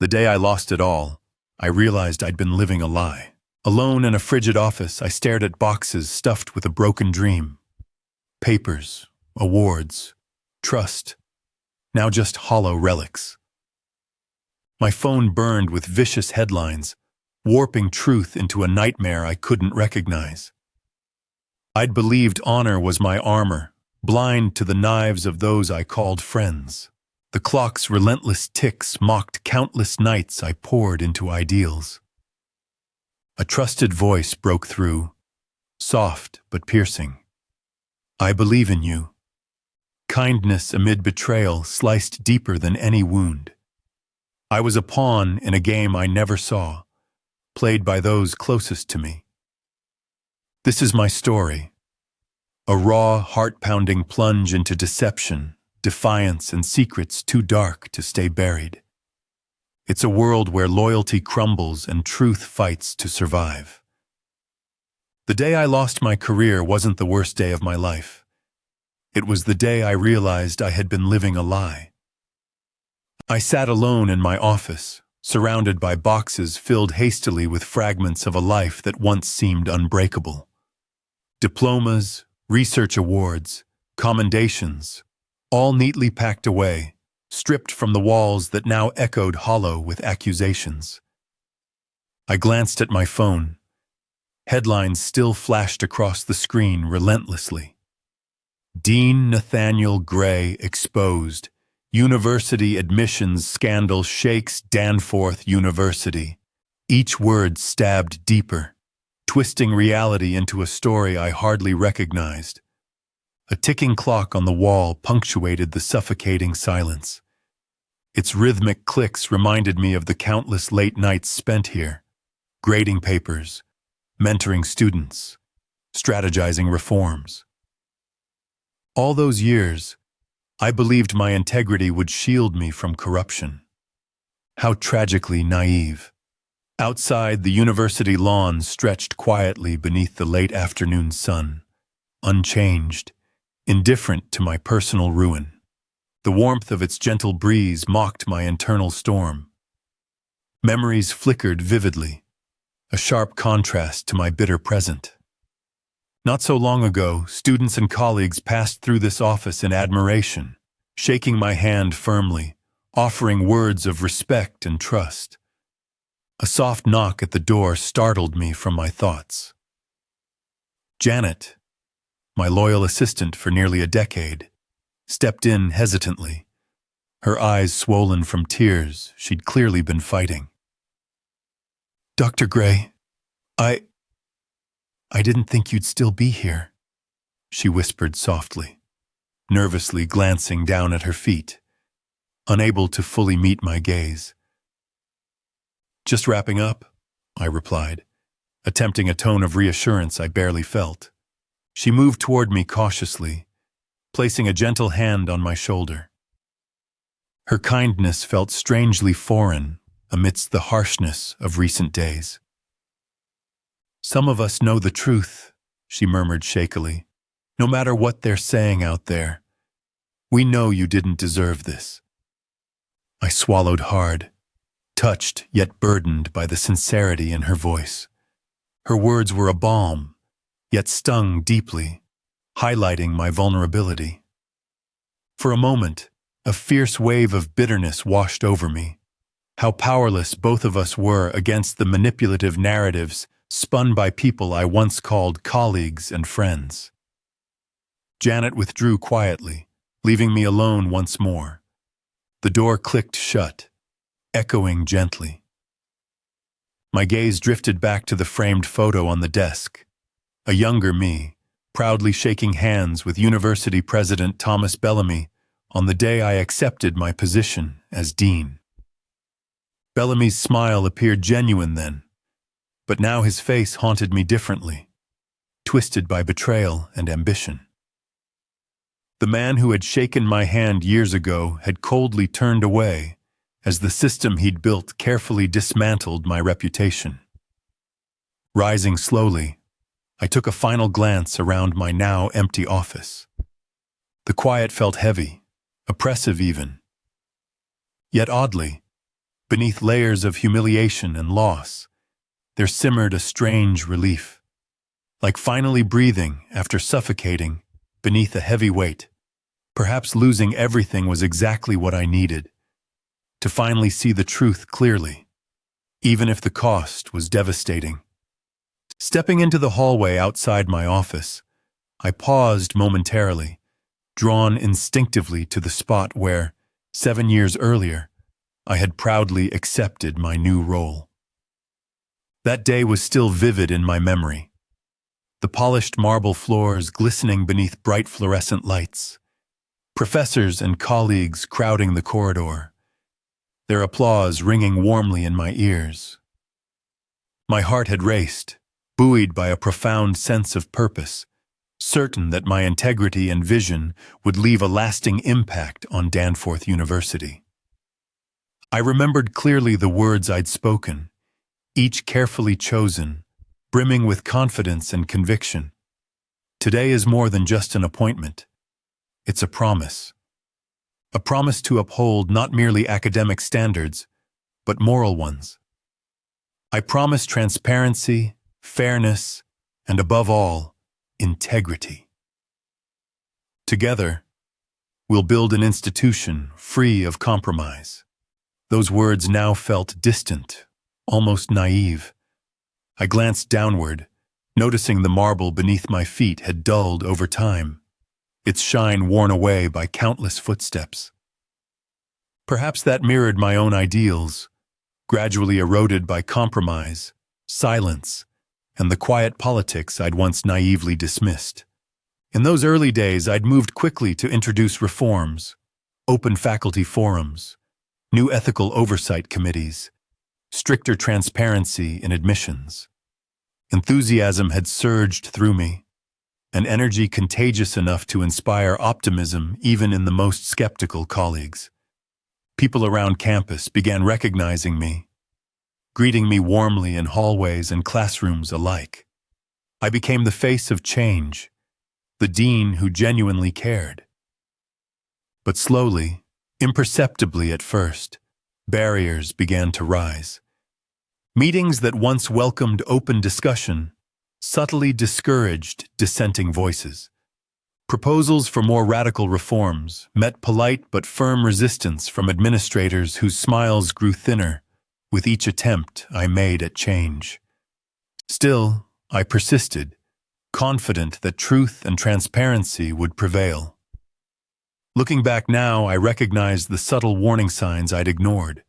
The day I lost it all, I realized I'd been living a lie. Alone in a frigid office, I stared at boxes stuffed with a broken dream. Papers, awards, trust, now just hollow relics. My phone burned with vicious headlines, warping truth into a nightmare I couldn't recognize. I'd believed honor was my armor, blind to the knives of those I called friends. The clock's relentless ticks mocked countless nights I poured into ideals. A trusted voice broke through, soft but piercing. I believe in you. Kindness amid betrayal sliced deeper than any wound. I was a pawn in a game I never saw, played by those closest to me. This is my story. A raw, heart-pounding plunge into deception, defiance, and secrets too dark to stay buried. It's a world where loyalty crumbles and truth fights to survive. The day I lost my career wasn't the worst day of my life. It was the day I realized I had been living a lie. I sat alone in my office, surrounded by boxes filled hastily with fragments of a life that once seemed unbreakable. Diplomas, research awards, commendations, all neatly packed away, stripped from the walls that now echoed hollow with accusations. I glanced at my phone. Headlines still flashed across the screen relentlessly. Dean Nathaniel Gray exposed. University admissions scandal shakes Danforth University. Each word stabbed deeper, twisting reality into a story I hardly recognized. A ticking clock on the wall punctuated the suffocating silence. Its rhythmic clicks reminded me of the countless late nights spent here, grading papers, mentoring students, strategizing reforms. All those years, I believed my integrity would shield me from corruption. How tragically naive. Outside, the university lawn stretched quietly beneath the late afternoon sun, unchanged, indifferent to my personal ruin. The warmth of its gentle breeze mocked my internal storm. Memories flickered vividly, a sharp contrast to my bitter present. Not so long ago, students and colleagues passed through this office in admiration, shaking my hand firmly, offering words of respect and trust. A soft knock at the door startled me from my thoughts. Janet, my loyal assistant for nearly a decade, stepped in hesitantly, her eyes swollen from tears she'd clearly been fighting. "Dr. Gray, I didn't think you'd still be here," she whispered softly, nervously glancing down at her feet, unable to fully meet my gaze. "Just wrapping up," I replied, attempting a tone of reassurance I barely felt. She moved toward me cautiously, placing a gentle hand on my shoulder. Her kindness felt strangely foreign amidst the harshness of recent days. "Some of us know the truth," she murmured shakily. "No matter what they're saying out there, we know you didn't deserve this." I swallowed hard, touched yet burdened by the sincerity in her voice. Her words were a balm, yet stung deeply, highlighting my vulnerability. For a moment, a fierce wave of bitterness washed over me. How powerless both of us were against the manipulative narratives spun by people I once called colleagues and friends. Janet withdrew quietly, leaving me alone once more. The door clicked shut, echoing gently. My gaze drifted back to the framed photo on the desk. A younger me, proudly shaking hands with University President Thomas Bellamy on the day I accepted my position as dean. Bellamy's smile appeared genuine then, but now his face haunted me differently, twisted by betrayal and ambition. The man who had shaken my hand years ago had coldly turned away as the system he'd built carefully dismantled my reputation. Rising slowly, I took a final glance around my now empty office. The quiet felt heavy, oppressive even. Yet oddly, Beneath layers of humiliation and loss, there simmered a strange relief, like finally breathing after suffocating beneath a heavy weight. Perhaps losing everything was exactly what I needed, to finally see the truth clearly, even if the cost was devastating. Stepping into the hallway outside my office, I paused momentarily, drawn instinctively to the spot where, 7 years earlier, I had proudly accepted my new role. That day was still vivid in my memory. The polished marble floors glistening beneath bright fluorescent lights, professors and colleagues crowding the corridor, their applause ringing warmly in my ears. My heart had raced, buoyed by a profound sense of purpose, certain that my integrity and vision would leave a lasting impact on Danforth University. I remembered clearly the words I'd spoken, each carefully chosen, brimming with confidence and conviction. Today is more than just an appointment. It's a promise. A promise to uphold not merely academic standards, but moral ones. I promise transparency, fairness, and above all, integrity. Together, we'll build an institution free of compromise. Those words now felt distant, almost naive. I glanced downward, noticing the marble beneath my feet had dulled over time, its shine worn away by countless footsteps. Perhaps that mirrored my own ideals, gradually eroded by compromise, silence, and the quiet politics I'd once naively dismissed. In those early days, I'd moved quickly to introduce reforms, open faculty forums, new ethical oversight committees, stricter transparency in admissions. Enthusiasm had surged through me, an energy contagious enough to inspire optimism even in the most skeptical colleagues. People around campus began recognizing me, greeting me warmly in hallways and classrooms alike. I became the face of change, the dean who genuinely cared. But slowly, imperceptibly at first, barriers began to rise. Meetings that once welcomed open discussion subtly discouraged dissenting voices. Proposals for more radical reforms met polite but firm resistance from administrators whose smiles grew thinner with each attempt I made at change. Still, I persisted, confident that truth and transparency would prevail. Looking back now, I recognized the subtle warning signs I'd ignored.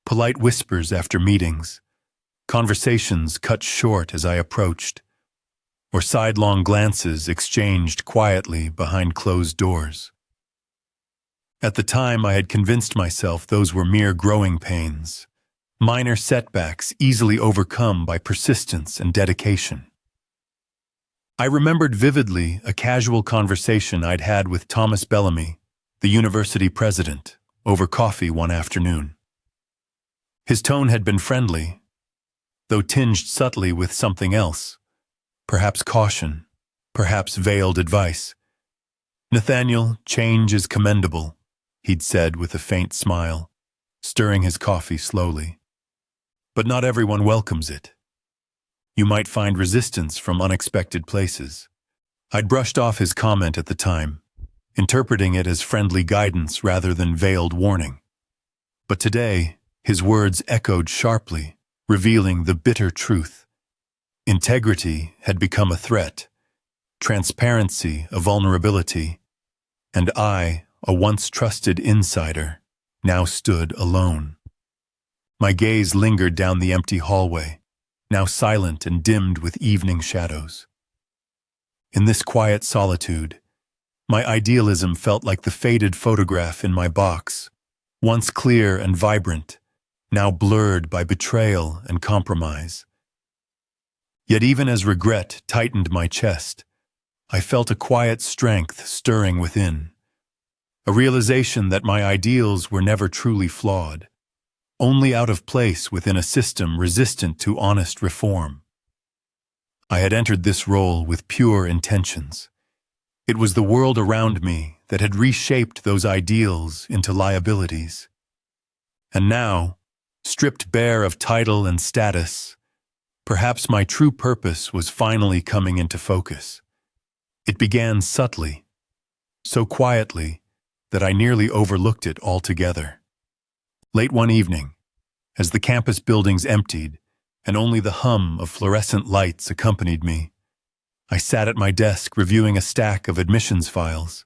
Polite whispers after meetings, conversations cut short as I approached, or sidelong glances exchanged quietly behind closed doors. At the time, I had convinced myself those were mere growing pains, minor setbacks easily overcome by persistence and dedication. I remembered vividly a casual conversation I'd had with Thomas Bellamy, the university president, over coffee one afternoon. His tone had been friendly, though tinged subtly with something else, perhaps caution, perhaps veiled advice. "Nathaniel, change is commendable," he'd said with a faint smile, stirring his coffee slowly. "But not everyone welcomes it. You might find resistance from unexpected places." I'd brushed off his comment at the time, interpreting it as friendly guidance rather than veiled warning. But today, his words echoed sharply, revealing the bitter truth. Integrity had become a threat, transparency a vulnerability, and I, a once trusted insider, now stood alone. My gaze lingered down the empty hallway, now silent and dimmed with evening shadows. In this quiet solitude, my idealism felt like the faded photograph in my box, once clear and vibrant, now blurred by betrayal and compromise. Yet even as regret tightened my chest, I felt a quiet strength stirring within, a realization that my ideals were never truly flawed, only out of place within a system resistant to honest reform. I had entered this role with pure intentions. It was the world around me that had reshaped those ideals into liabilities. And now, Stripped bare of title and status, perhaps my true purpose was finally coming into focus. It began subtly, so quietly that I nearly overlooked it altogether. Late one evening, as the campus buildings emptied and only the hum of fluorescent lights accompanied me, I sat at my desk reviewing a stack of admissions files,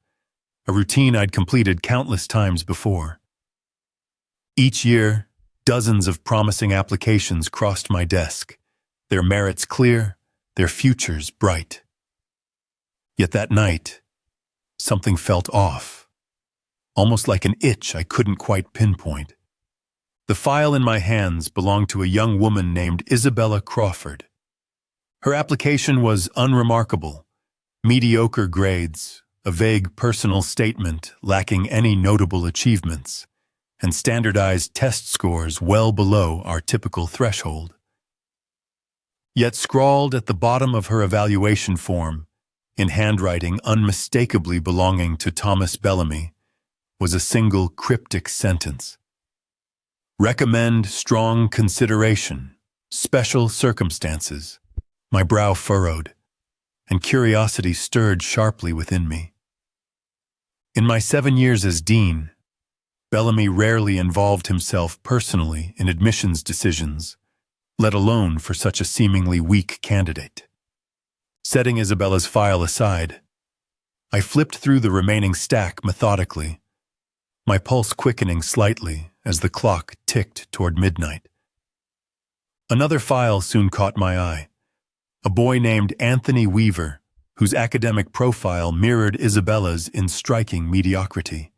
a routine I'd completed countless times before. Each year, dozens of promising applications crossed my desk, their merits clear, their futures bright. Yet that night, something felt off, almost like an itch I couldn't quite pinpoint. The file in my hands belonged to a young woman named Isabella Crawford. Her application was unremarkable, mediocre grades, a vague personal statement lacking any notable achievements, and standardized test scores well below our typical threshold. Yet scrawled at the bottom of her evaluation form, in handwriting unmistakably belonging to Thomas Bellamy, was a single cryptic sentence. Recommend strong consideration, special circumstances. My brow furrowed, and curiosity stirred sharply within me. In my 7 years as dean, Bellamy rarely involved himself personally in admissions decisions, let alone for such a seemingly weak candidate. Setting Isabella's file aside, I flipped through the remaining stack methodically, my pulse quickening slightly as the clock ticked toward midnight. Another file soon caught my eye. A boy named Anthony Weaver, whose academic profile mirrored Isabella's in striking mediocrity.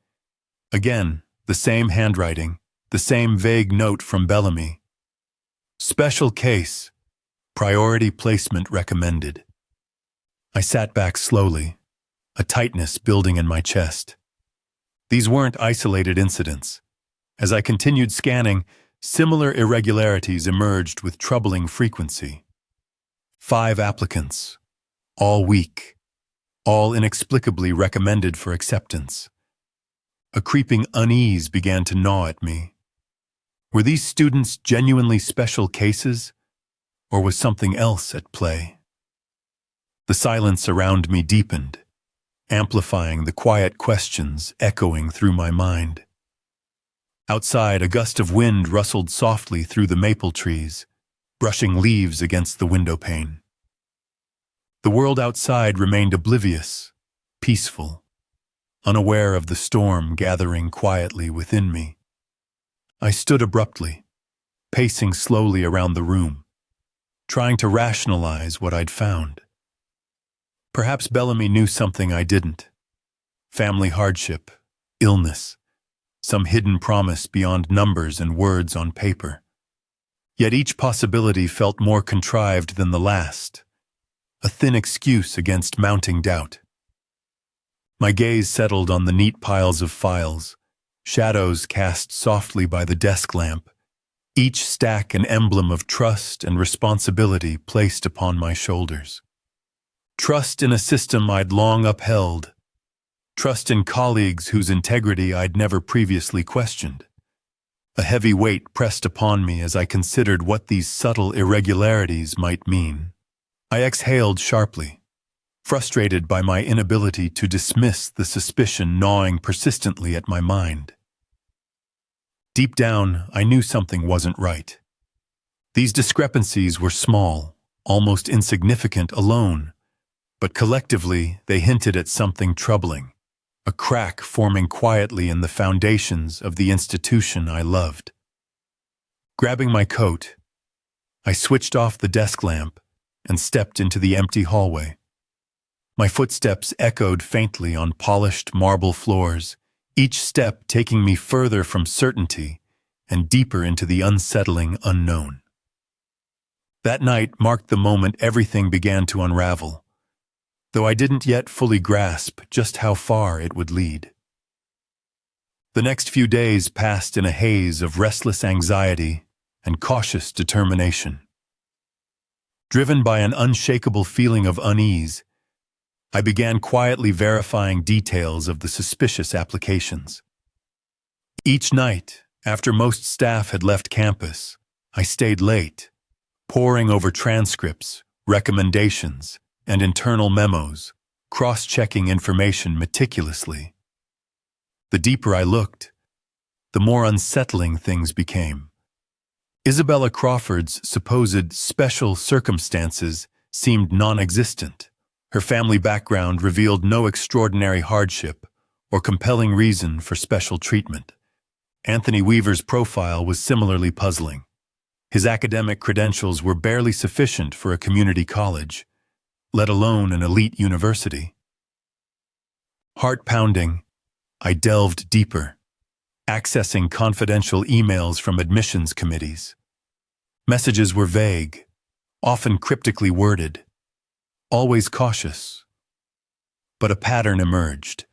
Again, the same handwriting, the same vague note from Bellamy. Special case, priority placement recommended. I sat back slowly, a tightness building in my chest. These weren't isolated incidents. As I continued scanning, similar irregularities emerged with troubling frequency. 5 applicants, all weak, all inexplicably recommended for acceptance. A creeping unease began to gnaw at me. Were these students genuinely special cases, or was something else at play? The silence around me deepened, amplifying the quiet questions echoing through my mind. Outside, a gust of wind rustled softly through the maple trees, brushing leaves against the window pane. The world outside remained oblivious, peaceful, unaware of the storm gathering quietly within me. I stood abruptly, pacing slowly around the room, trying to rationalize what I'd found. Perhaps Bellamy knew something I didn't. Family hardship, illness, some hidden promise beyond numbers and words on paper. Yet each possibility felt more contrived than the last, a thin excuse against mounting doubt. My gaze settled on the neat piles of files, shadows cast softly by the desk lamp, each stack an emblem of trust and responsibility placed upon my shoulders. Trust in a system I'd long upheld, trust in colleagues whose integrity I'd never previously questioned. A heavy weight pressed upon me as I considered what these subtle irregularities might mean. I exhaled sharply, frustrated by my inability to dismiss the suspicion gnawing persistently at my mind. Deep down, I knew something wasn't right. These discrepancies were small, almost insignificant alone, but collectively they hinted at something troubling. A crack forming quietly in the foundations of the institution I loved. Grabbing my coat, I switched off the desk lamp and stepped into the empty hallway. My footsteps echoed faintly on polished marble floors, each step taking me further from certainty and deeper into the unsettling unknown. That night marked the moment everything began to unravel, though I didn't yet fully grasp just how far it would lead. The next few days passed in a haze of restless anxiety and cautious determination. Driven by an unshakable feeling of unease, I began quietly verifying details of the suspicious applications. Each night, After most staff had left campus, I stayed late, poring over transcripts, recommendations, and internal memos, cross-checking information meticulously. The deeper I looked, the more unsettling things became. Isabella Crawford's supposed special circumstances seemed non-existent. Her family background revealed no extraordinary hardship or compelling reason for special treatment. Anthony Weaver's profile was similarly puzzling. His academic credentials were barely sufficient for a community college, let alone an elite university. Heart-pounding, I delved deeper, accessing confidential emails from admissions committees. Messages were vague, often cryptically worded, always cautious. But a pattern emerged.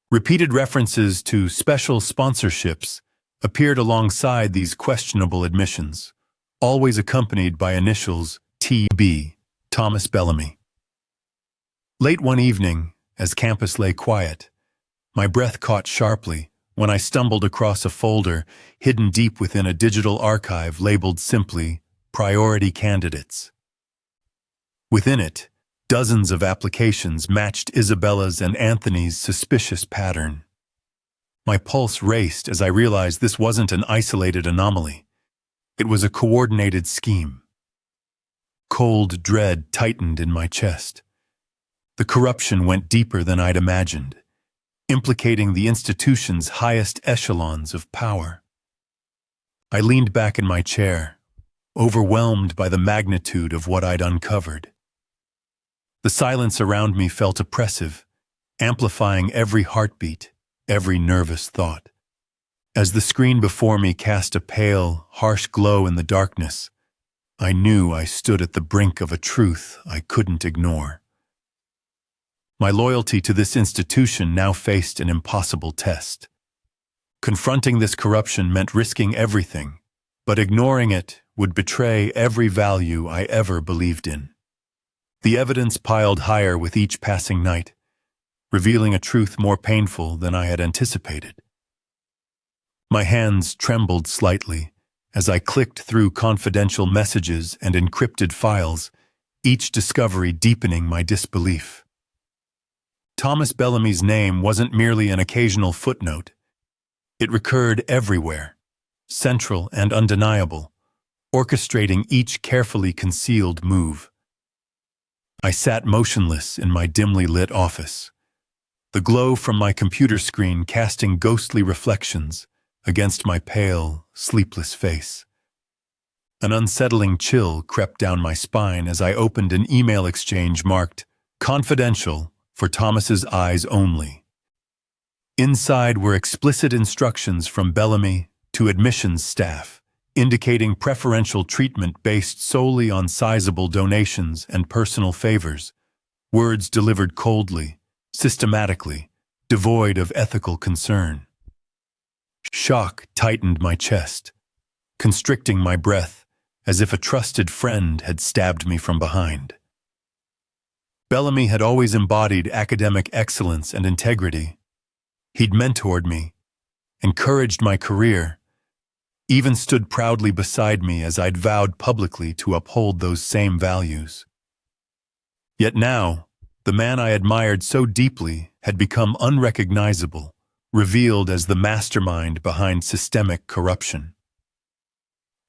Repeated references to special sponsorships appeared alongside these questionable admissions, always accompanied by initials TB, Thomas Bellamy. Late one evening, as campus lay quiet, my breath caught sharply when I stumbled across a folder hidden deep within a digital archive labeled simply Priority Candidates. Within it, dozens of applications matched Isabella's and Anthony's suspicious pattern. My pulse raced as I realized this wasn't an isolated anomaly. It was a coordinated scheme. Cold dread tightened in my chest. The corruption went deeper than I'd imagined, implicating the institution's highest echelons of power. I leaned back in my chair, overwhelmed by the magnitude of what I'd uncovered. The silence around me felt oppressive, amplifying every heartbeat, every nervous thought. As the screen before me cast a pale, harsh glow in the darkness, I knew I stood at the brink of a truth I couldn't ignore. My loyalty to this institution now faced an impossible test. Confronting this corruption meant risking everything, but ignoring it would betray every value I ever believed in. The evidence piled higher with each passing night, revealing a truth more painful than I had anticipated. My hands trembled slightly as I clicked through confidential messages and encrypted files, each discovery deepening my disbelief. Thomas Bellamy's name wasn't merely an occasional footnote. It recurred everywhere, central and undeniable, orchestrating each carefully concealed move. I sat motionless in my dimly lit office, the glow from my computer screen casting ghostly reflections against my pale, sleepless face. An unsettling chill crept down my spine as I opened an email exchange marked "Confidential for Thomas's eyes only." Inside were explicit instructions from Bellamy to admissions staff, indicating preferential treatment based solely on sizable donations and personal favors, words delivered coldly, systematically, devoid of ethical concern. Shock tightened my chest, constricting my breath as if a trusted friend had stabbed me from behind. Bellamy had always embodied academic excellence and integrity. He'd mentored me, encouraged my career, even stood proudly beside me as I'd vowed publicly to uphold those same values. Yet now, the man I admired so deeply had become unrecognizable, revealed as the mastermind behind systemic corruption.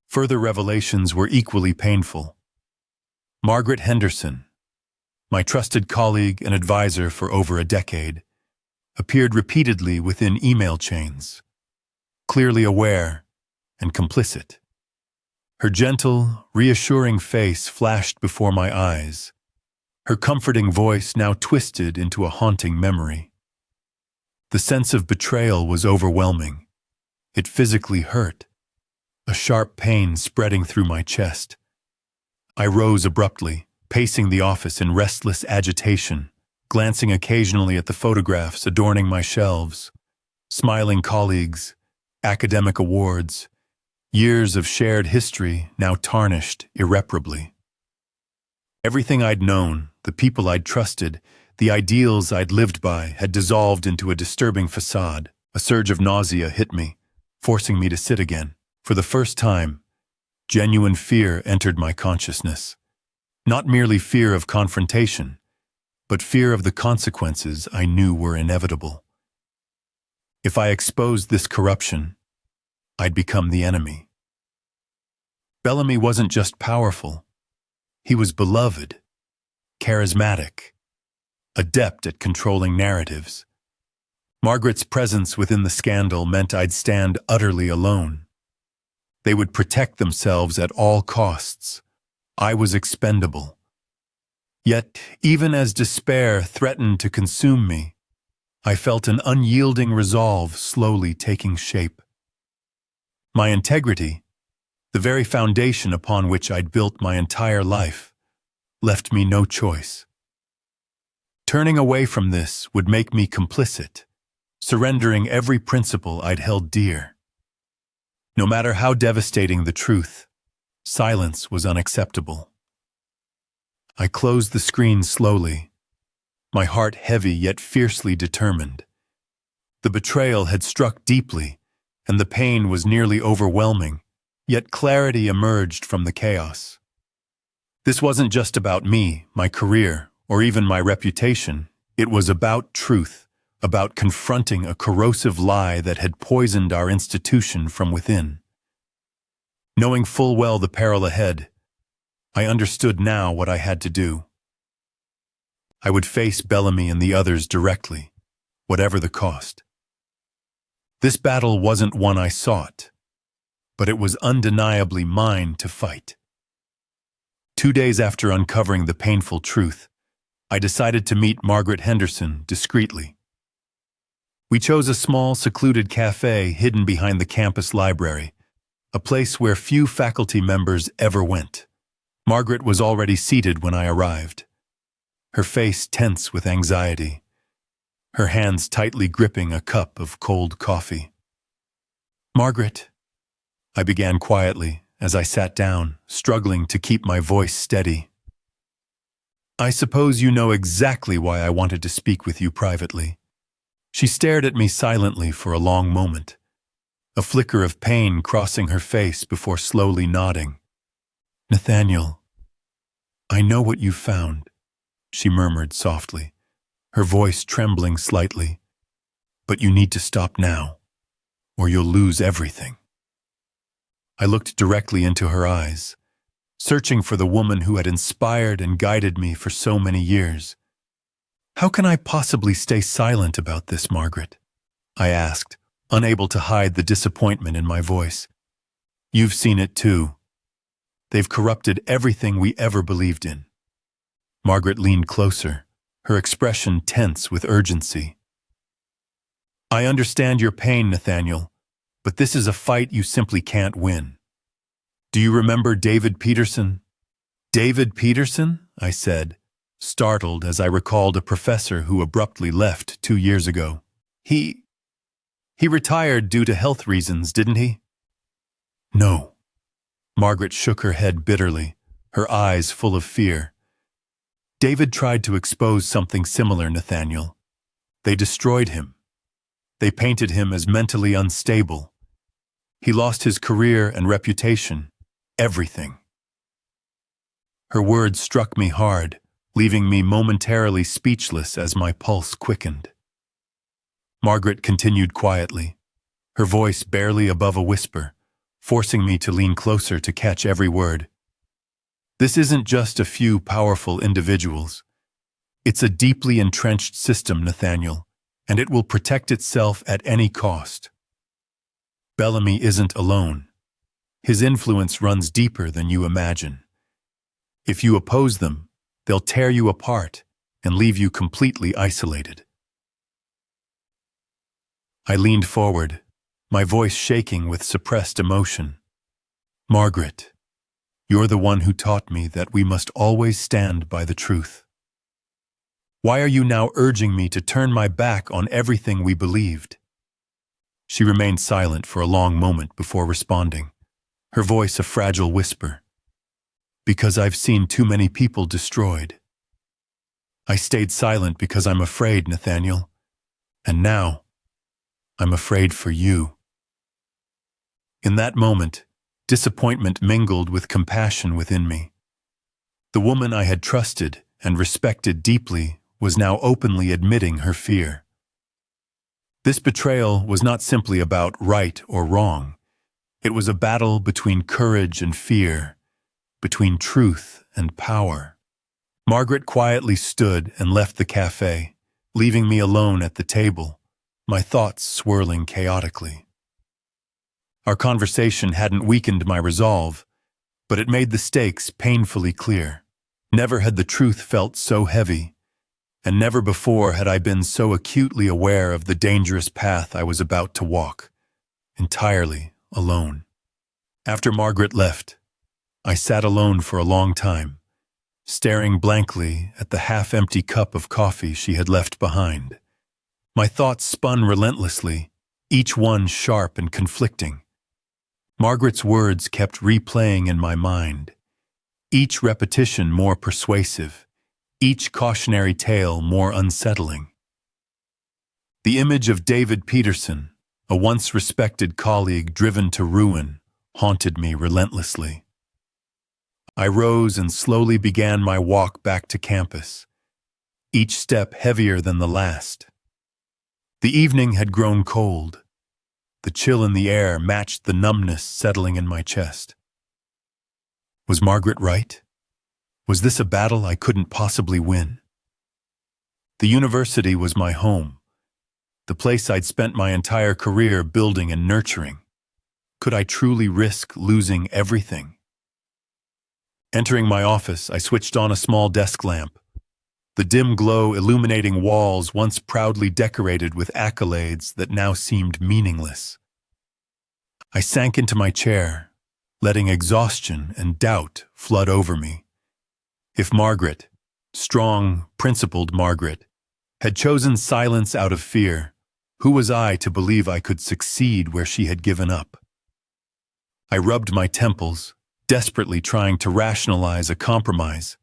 Further revelations were equally painful. Margaret Henderson, my trusted colleague and advisor for over a decade, appeared repeatedly within email chains, clearly aware and complicit. Her gentle, reassuring face flashed before my eyes, her comforting voice now twisted into a haunting memory. The sense of betrayal was overwhelming. It physically hurt, a sharp pain spreading through my chest. I rose abruptly, pacing the office in restless agitation, glancing occasionally at the photographs adorning my shelves, smiling colleagues, academic awards, years of shared history now tarnished irreparably. Everything I'd known, the people I'd trusted, the ideals I'd lived by had dissolved into a disturbing facade. A surge of nausea hit me, forcing me to sit again. For the first time, genuine fear entered my consciousness. Not merely fear of confrontation, but fear of the consequences I knew were inevitable. If I exposed this corruption, I'd become the enemy. Bellamy wasn't just powerful. He was beloved, charismatic, adept at controlling narratives. Margaret's presence within the scandal meant I'd stand utterly alone. They would protect themselves at all costs. I was expendable. Yet, even as despair threatened to consume me, I felt an unyielding resolve slowly taking shape. My integrity, the very foundation upon which I'd built my entire life, left me no choice. Turning away from this would make me complicit, surrendering every principle I'd held dear. No matter how devastating the truth, silence was unacceptable. I closed the screen slowly, my heart heavy yet fiercely determined. The betrayal had struck deeply, and the pain was nearly overwhelming, yet clarity emerged from the chaos. This wasn't just about me, my career, or even my reputation. It was about truth, about confronting a corrosive lie that had poisoned our institution from within. Knowing full well the peril ahead, I understood now what I had to do. I would face Bellamy and the others directly, whatever the cost. This battle wasn't one I sought, but it was undeniably mine to fight. 2 days after uncovering the painful truth, I decided to meet Margaret Henderson discreetly. We chose a small, secluded cafe hidden behind the campus library, a place where few faculty members ever went. Margaret was already seated when I arrived, her face tense with anxiety, her hands tightly gripping a cup of cold coffee. "Margaret," I began quietly as I sat down, struggling to keep my voice steady. "I suppose you know exactly why I wanted to speak with you privately." She stared at me silently for a long moment, a flicker of pain crossing her face before slowly nodding. "Nathaniel, I know what you found," she murmured softly, her voice trembling slightly. "But you need to stop now, or you'll lose everything." I looked directly into her eyes, searching for the woman who had inspired and guided me for so many years. "How can I possibly stay silent about this, Margaret?" I asked, unable to hide the disappointment in my voice. "You've seen it too. They've corrupted everything we ever believed in." Margaret leaned closer, her expression tense with urgency. "I understand your pain, Nathaniel, but this is a fight you simply can't win. Do you remember David Peterson?" "David Peterson?" I said, startled as I recalled a professor who abruptly left 2 years ago. He retired due to health reasons, didn't he?" "No." Margaret shook her head bitterly, her eyes full of fear. "David tried to expose something similar, Nathaniel. They destroyed him. They painted him as mentally unstable. He lost his career and reputation, everything." Her words struck me hard, leaving me momentarily speechless as my pulse quickened. Margaret continued quietly, her voice barely above a whisper, forcing me to lean closer to catch every word. "This isn't just a few powerful individuals. It's a deeply entrenched system, Nathaniel, and it will protect itself at any cost. Bellamy isn't alone. His influence runs deeper than you imagine. If you oppose them, they'll tear you apart and leave you completely isolated." I leaned forward, my voice shaking with suppressed emotion. "Margaret, you're the one who taught me that we must always stand by the truth. Why are you now urging me to turn my back on everything we believed?" She remained silent for a long moment before responding, her voice a fragile whisper. "Because I've seen too many people destroyed. I stayed silent because I'm afraid, Nathaniel. And now, I'm afraid for you." In that moment, disappointment mingled with compassion within me. The woman I had trusted and respected deeply was now openly admitting her fear. This betrayal was not simply about right or wrong. It was a battle between courage and fear, between truth and power. Margaret quietly stood and left the cafe, leaving me alone at the table, my thoughts swirling chaotically. Our conversation hadn't weakened my resolve, but it made the stakes painfully clear. Never had the truth felt so heavy, and never before had I been so acutely aware of the dangerous path I was about to walk, entirely alone. After Margaret left, I sat alone for a long time, staring blankly at the half-empty cup of coffee she had left behind. My thoughts spun relentlessly, each one sharp and conflicting. Margaret's words kept replaying in my mind, each repetition more persuasive, each cautionary tale more unsettling. The image of David Peterson, a once respected colleague driven to ruin, haunted me relentlessly. I rose and slowly began my walk back to campus, each step heavier than the last. The evening had grown cold. The chill in the air matched the numbness settling in my chest. Was Margaret right? Was this a battle I couldn't possibly win? The university was my home, the place I'd spent my entire career building and nurturing. Could I truly risk losing everything? Entering my office, I switched on a small desk lamp, the dim glow illuminating walls once proudly decorated with accolades that now seemed meaningless. I sank into my chair, letting exhaustion and doubt flood over me. If Margaret, strong, principled Margaret, had chosen silence out of fear, who was I to believe I could succeed where she had given up? I rubbed my temples, desperately trying to rationalize a compromise,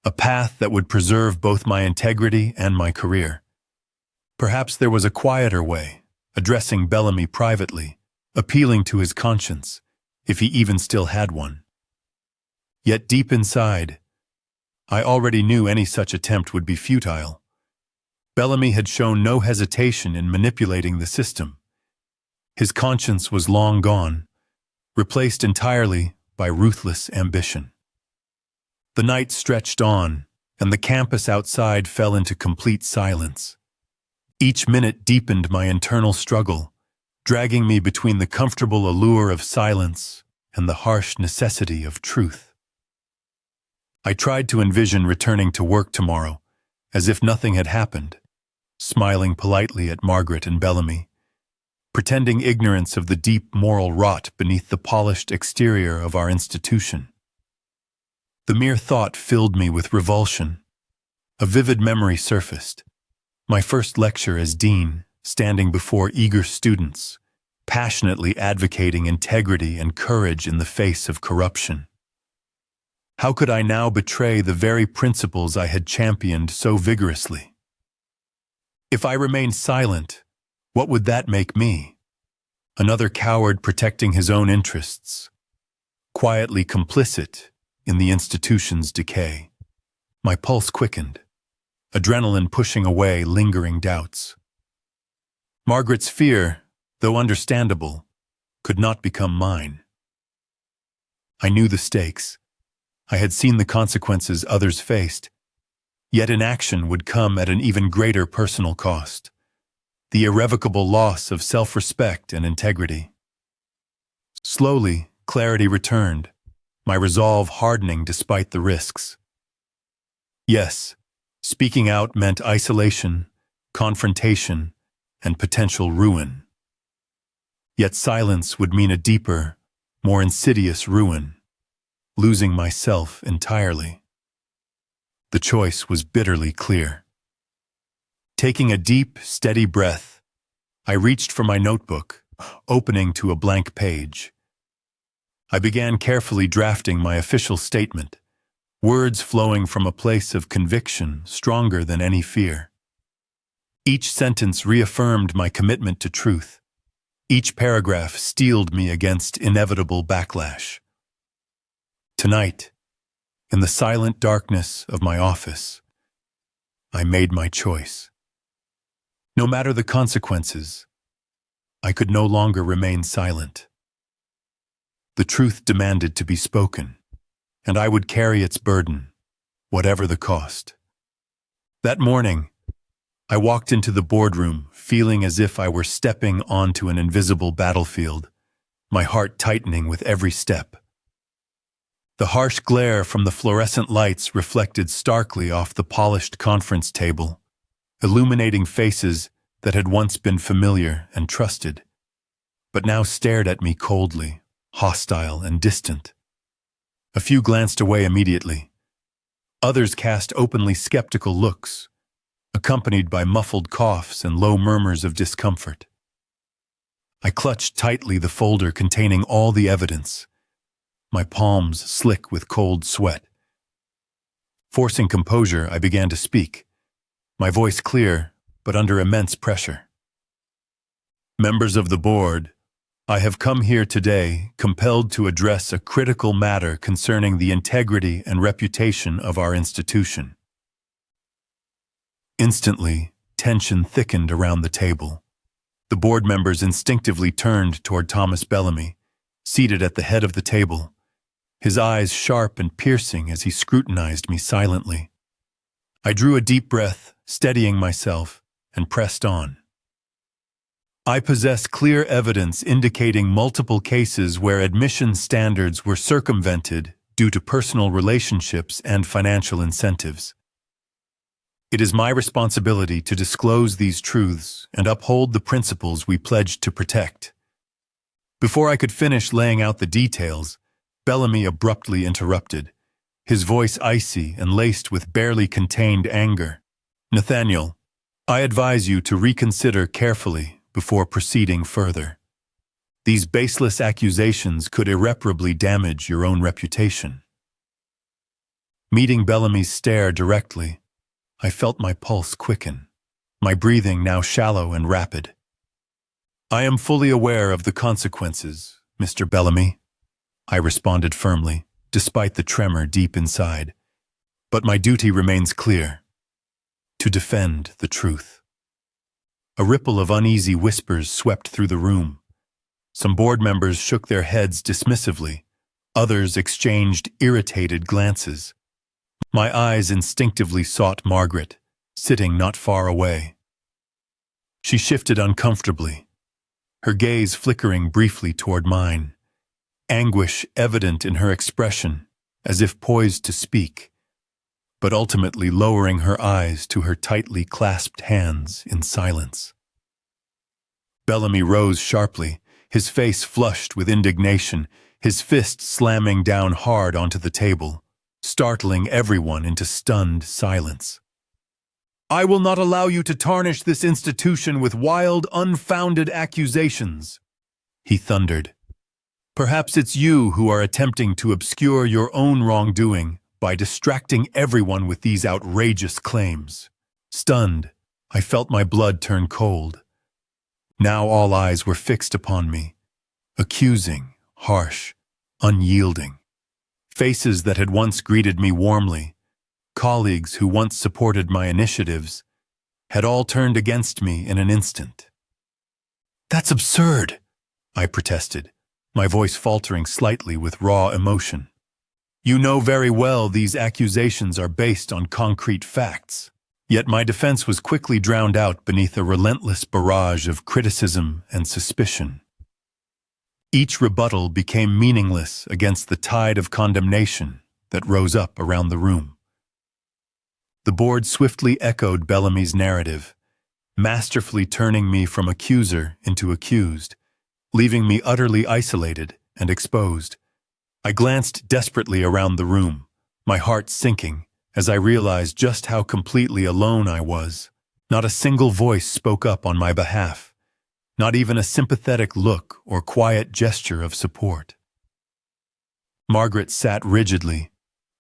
a path that would preserve both my integrity and my career. Perhaps there was a quieter way, addressing Bellamy privately, appealing to his conscience, if he even still had one. Yet deep inside, I already knew any such attempt would be futile. Bellamy had shown no hesitation in manipulating the system. His conscience was long gone, replaced entirely by ruthless ambition. The night stretched on, and the campus outside fell into complete silence. Each minute deepened my internal struggle, dragging me between the comfortable allure of silence and the harsh necessity of truth. I tried to envision returning to work tomorrow, as if nothing had happened, smiling politely at Margaret and Bellamy, pretending ignorance of the deep moral rot beneath the polished exterior of our institution. The mere thought filled me with revulsion. A vivid memory surfaced. My first lecture as dean, standing before eager students, passionately advocating integrity and courage in the face of corruption. How could I now betray the very principles I had championed so vigorously? If I remained silent, what would that make me? Another coward protecting his own interests, quietly complicit in the institution's decay. My pulse quickened, adrenaline pushing away lingering doubts. Margaret's fear, though understandable, could not become mine. I knew the stakes. I had seen the consequences others faced, yet inaction would come at an even greater personal cost. The irrevocable loss of self-respect and integrity. Slowly, clarity returned, my resolve hardening despite the risks. Yes, speaking out meant isolation, confrontation, and potential ruin. Yet silence would mean a deeper, more insidious ruin, losing myself entirely. The choice was bitterly clear. Taking a deep, steady breath, I reached for my notebook, opening to a blank page. I began carefully drafting my official statement, words flowing from a place of conviction stronger than any fear. Each sentence reaffirmed my commitment to truth. Each paragraph steeled me against inevitable backlash. Tonight, in the silent darkness of my office, I made my choice. No matter the consequences, I could no longer remain silent. The truth demanded to be spoken, and I would carry its burden, whatever the cost. That morning, I walked into the boardroom feeling as if I were stepping onto an invisible battlefield, my heart tightening with every step. The harsh glare from the fluorescent lights reflected starkly off the polished conference table, illuminating faces that had once been familiar and trusted, but now stared at me coldly, hostile and distant. A few glanced away immediately. Others cast openly skeptical looks, accompanied by muffled coughs and low murmurs of discomfort. I clutched tightly the folder containing all the evidence, my palms slick with cold sweat. Forcing composure, I began to speak, my voice clear but under immense pressure. Members of the board, I have come here today compelled to address a critical matter concerning the integrity and reputation of our institution. Instantly, tension thickened around the table. The board members instinctively turned toward Thomas Bellamy, seated at the head of the table, his eyes sharp and piercing as he scrutinized me silently. I drew a deep breath, steadying myself, and pressed on. I possess clear evidence indicating multiple cases where admission standards were circumvented due to personal relationships and financial incentives. It is my responsibility to disclose these truths and uphold the principles we pledged to protect. Before I could finish laying out the details, Bellamy abruptly interrupted, his voice icy and laced with barely contained anger. Nathaniel, I advise you to reconsider carefully before proceeding further. These baseless accusations could irreparably damage your own reputation. Meeting Bellamy's stare directly, I felt my pulse quicken, my breathing now shallow and rapid. I am fully aware of the consequences, Mr. Bellamy, I responded firmly, despite the tremor deep inside. But my duty remains clear: to defend the truth. A ripple of uneasy whispers swept through the room. Some board members shook their heads dismissively. Others exchanged irritated glances. My eyes instinctively sought Margaret, sitting not far away. She shifted uncomfortably, her gaze flickering briefly toward mine, anguish evident in her expression, as if poised to speak, but ultimately lowering her eyes to her tightly clasped hands in silence. Bellamy rose sharply, his face flushed with indignation, his fist slamming down hard onto the table, startling everyone into stunned silence. I will not allow you to tarnish this institution with wild, unfounded accusations, he thundered. Perhaps it's you who are attempting to obscure your own wrongdoing by distracting everyone with these outrageous claims. Stunned, I felt my blood turn cold. Now all eyes were fixed upon me, accusing, harsh, unyielding. Faces that had once greeted me warmly, colleagues who once supported my initiatives, had all turned against me in an instant. That's absurd, I protested, my voice faltering slightly with raw emotion. You know very well these accusations are based on concrete facts. Yet my defense was quickly drowned out beneath a relentless barrage of criticism and suspicion. Each rebuttal became meaningless against the tide of condemnation that rose up around the room. The board swiftly echoed Bellamy's narrative, masterfully turning me from accuser into accused, leaving me utterly isolated and exposed. I glanced desperately around the room, my heart sinking as I realized just how completely alone I was. Not a single voice spoke up on my behalf, not even a sympathetic look or quiet gesture of support. Margaret sat rigidly,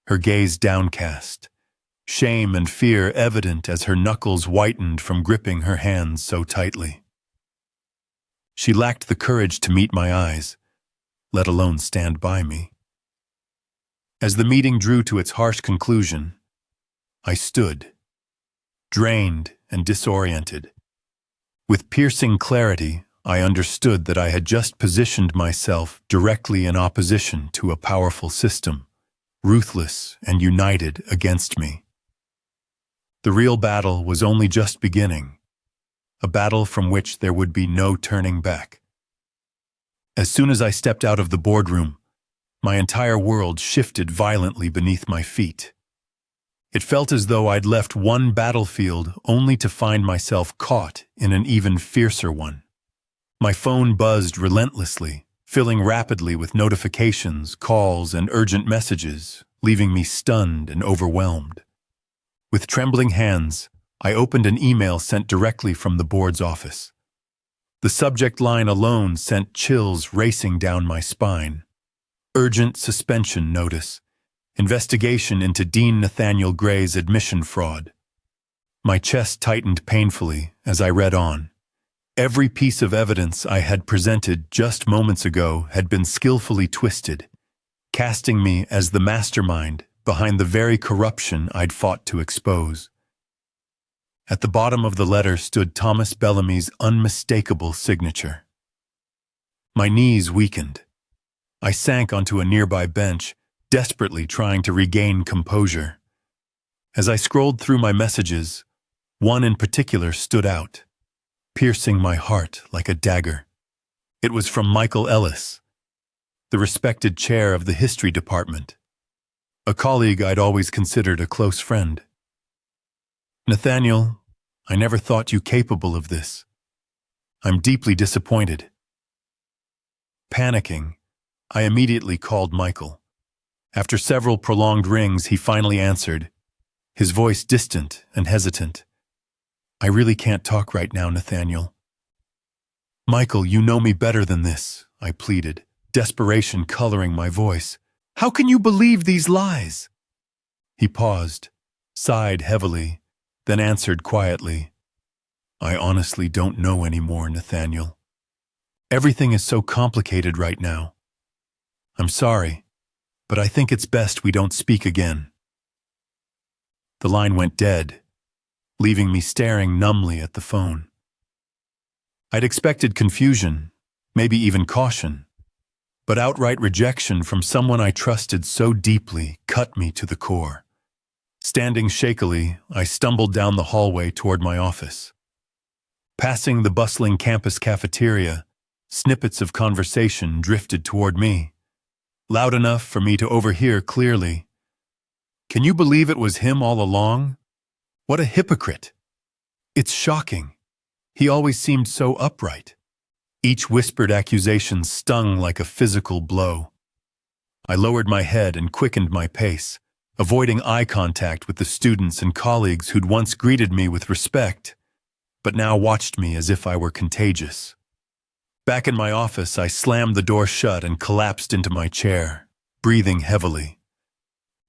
her gaze downcast, shame and fear evident as her knuckles whitened from gripping her hands so tightly. She lacked the courage to meet my eyes, let alone stand by me. As the meeting drew to its harsh conclusion, I stood, drained and disoriented. With piercing clarity, I understood that I had just positioned myself directly in opposition to a powerful system, ruthless and united against me. The real battle was only just beginning, a battle from which there would be no turning back. As soon as I stepped out of the boardroom, my entire world shifted violently beneath my feet. It felt as though I'd left one battlefield only to find myself caught in an even fiercer one. My phone buzzed relentlessly, filling rapidly with notifications, calls, and urgent messages, leaving me stunned and overwhelmed. With trembling hands, I opened an email sent directly from the board's office. The subject line alone sent chills racing down my spine. Urgent suspension notice. Investigation into Dean Nathaniel Gray's admission fraud. My chest tightened painfully as I read on. Every piece of evidence I had presented just moments ago had been skillfully twisted, casting me as the mastermind behind the very corruption I'd fought to expose. At the bottom of the letter stood Thomas Bellamy's unmistakable signature. My knees weakened. I sank onto a nearby bench, desperately trying to regain composure. As I scrolled through my messages, one in particular stood out, piercing my heart like a dagger. It was from Michael Ellis, the respected chair of the history department, a colleague I'd always considered a close friend. Nathaniel, I never thought you capable of this. I'm deeply disappointed. Panicking, I immediately called Michael. After several prolonged rings, he finally answered, his voice distant and hesitant. I really can't talk right now, Nathaniel. Michael, you know me better than this, I pleaded, desperation coloring my voice. How can you believe these lies? He paused, sighed heavily, then answered quietly. I honestly don't know anymore, Nathaniel. Everything is so complicated right now. I'm sorry, but I think it's best we don't speak again. The line went dead, leaving me staring numbly at the phone. I'd expected confusion, maybe even caution, but outright rejection from someone I trusted so deeply cut me to the core. Standing shakily, I stumbled down the hallway toward my office. Passing the bustling campus cafeteria, snippets of conversation drifted toward me, loud enough for me to overhear clearly. Can you believe it was him all along? What a hypocrite! It's shocking. He always seemed so upright. Each whispered accusation stung like a physical blow. I lowered my head and quickened my pace, avoiding eye contact with the students and colleagues who'd once greeted me with respect, but now watched me as if I were contagious. Back in my office, I slammed the door shut and collapsed into my chair, breathing heavily.